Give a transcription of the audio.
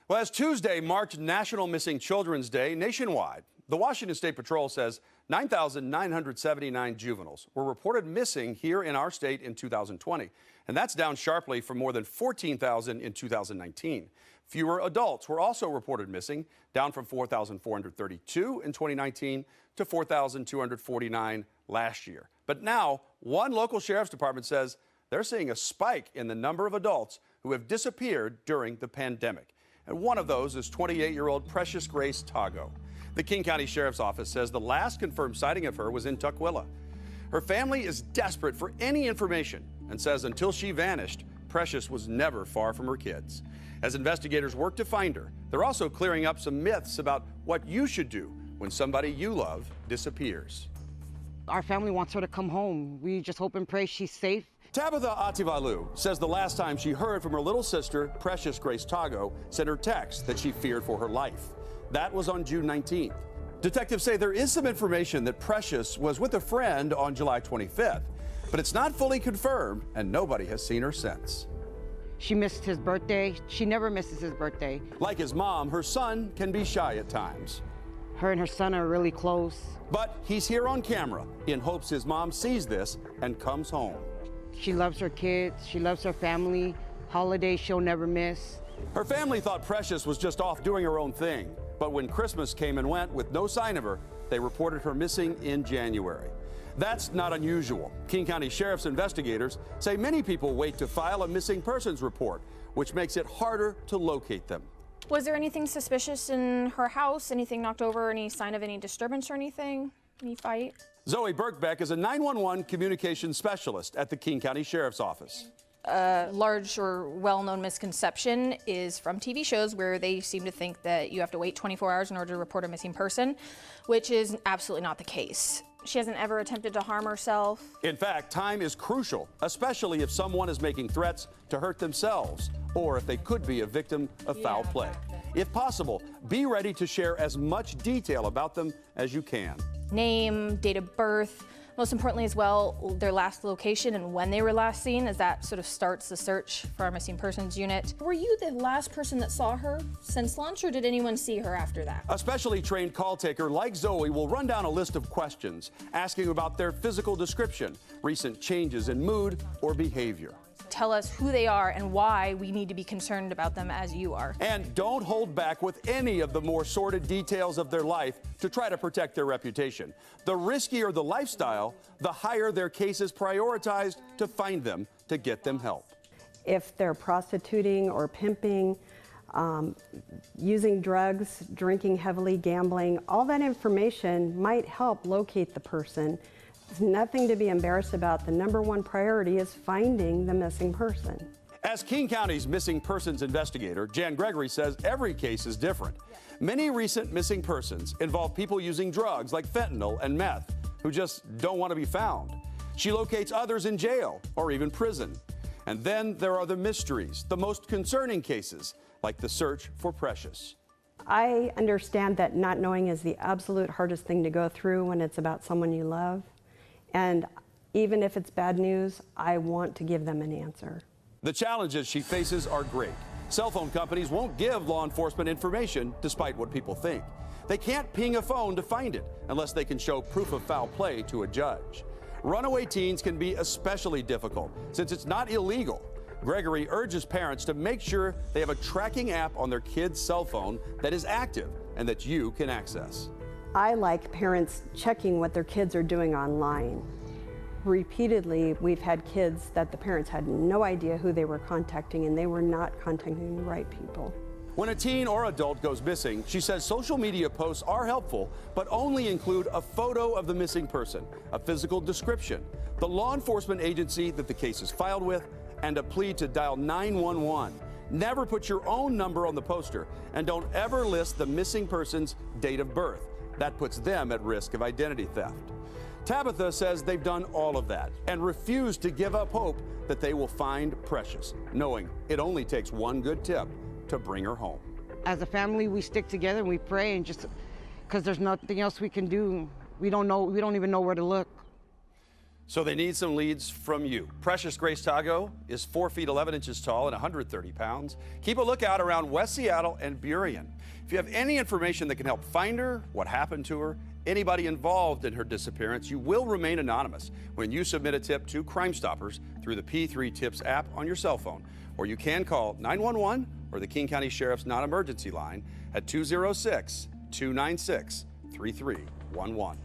Well, as Tuesday marked National Missing Children's Day nationwide, the Washington State Patrol says 9,979 juveniles were reported missing here in our state in 2020. And that's down sharply from more than 14,000 in 2019. Fewer adults were also reported missing, down from 4,432 in 2019 to 4,249 last year. But now, one local sheriff's department says they're seeing a spike in the number of adults who have disappeared during the pandemic. And one of those is 28-year-old Precious-Grace Tago. The King County Sheriff's Office says the last confirmed sighting of her was in Tukwila. Her family is desperate for any information and says until she vanished, Precious was never far from her kids. As investigators work to find her, they're also clearing up some myths about what you should do when somebody you love disappears. Our family wants her to come home. We just hope and pray she's safe. Tabitha Ativalu says the last time she heard from her little sister, Precious-Grace Tago, sent her text that she feared for her life. That was on June 19th. Detectives say there is some information that Precious was with a friend on July 25th, but it's not fully confirmed, and nobody has seen her since. She missed his birthday. She never misses his birthday. Like his mom, her son can be shy at times. Her and her son are really close. But he's here on camera in hopes his mom sees this and comes home. She loves her kids. She loves her family. Holidays she'll never miss. Her family thought Precious was just off doing her own thing. But when Christmas came and went with no sign of her, they reported her missing in January. That's not unusual. King County Sheriff's investigators say many people wait to file a missing persons report, which makes it harder to locate them. Was there anything suspicious in her house? Anything knocked over? Any sign of any disturbance or anything? Any fight? Zoe Birkbeck is a 911 communications specialist at the King County Sheriff's Office. A large or well-known misconception is from TV shows where they seem to think that you have to wait 24 hours in order to report a missing person, which is absolutely not the case. She hasn't ever attempted to harm herself. In fact, time is crucial, especially if someone is making threats to hurt themselves or if they could be a victim of foul play. If possible, be ready to share as much detail about them as you can. Name, date of birth, most importantly as well, their last location and when they were last seen, as that sort of starts the search for our missing persons unit. Were you the last person that saw her since lunch, or did anyone see her after that? A specially trained call taker like Zoe will run down a list of questions, asking about their physical description, recent changes in mood or behavior. Tell us who they are and why we need to be concerned about them as you are. And don't hold back with any of the more sordid details of their life to try to protect their reputation. The riskier the lifestyle, the higher their case is prioritized to find them, to get them help. If they're prostituting or pimping, using drugs, drinking heavily, gambling, all that information might help locate the person. There's nothing to be embarrassed about. The #1 priority is finding the missing person. As King County's missing persons investigator, Jan Gregory says every case is different. Many recent missing persons involve people using drugs like fentanyl and meth who just don't want to be found. She locates others in jail or even prison. And then there are the mysteries, the most concerning cases, like the search for Precious. I understand that not knowing is the absolute hardest thing to go through when it's about someone you love. And even if it's bad news, I want to give them an answer. The challenges she faces are great. Cell phone companies won't give law enforcement information despite what people think. They can't ping a phone to find it unless they can show proof of foul play to a judge. Runaway teens can be especially difficult since it's not illegal. Gregory urges parents to make sure they have a tracking app on their kid's cell phone that is active and that you can access. I like parents checking what their kids are doing online. Repeatedly, we've had kids that the parents had no idea who they were contacting, and they were not contacting the right people. When a teen or adult goes missing, she says social media posts are helpful, but only include a photo of the missing person, a physical description, the law enforcement agency that the case is filed with, and a plea to dial 911. Never put your own number on the poster, and don't ever list the missing person's date of birth. That puts them at risk of identity theft. Tabitha says they've done all of that and refuse to give up hope that they will find Precious, knowing it only takes one good tip to bring her home. As a family, we stick together and we pray, and just because there's nothing else we can do. We don't even know where to look. So they need some leads from you. Precious-Grace Tago is 4 feet 11 inches tall and 130 pounds. Keep a lookout around West Seattle and Burien. If you have any information that can help find her, what happened to her, anybody involved in her disappearance, you will remain anonymous when you submit a tip to Crime Stoppers through the P3 Tips app on your cell phone. Or you can call 911 or the King County Sheriff's non-emergency line at 206-296-3311.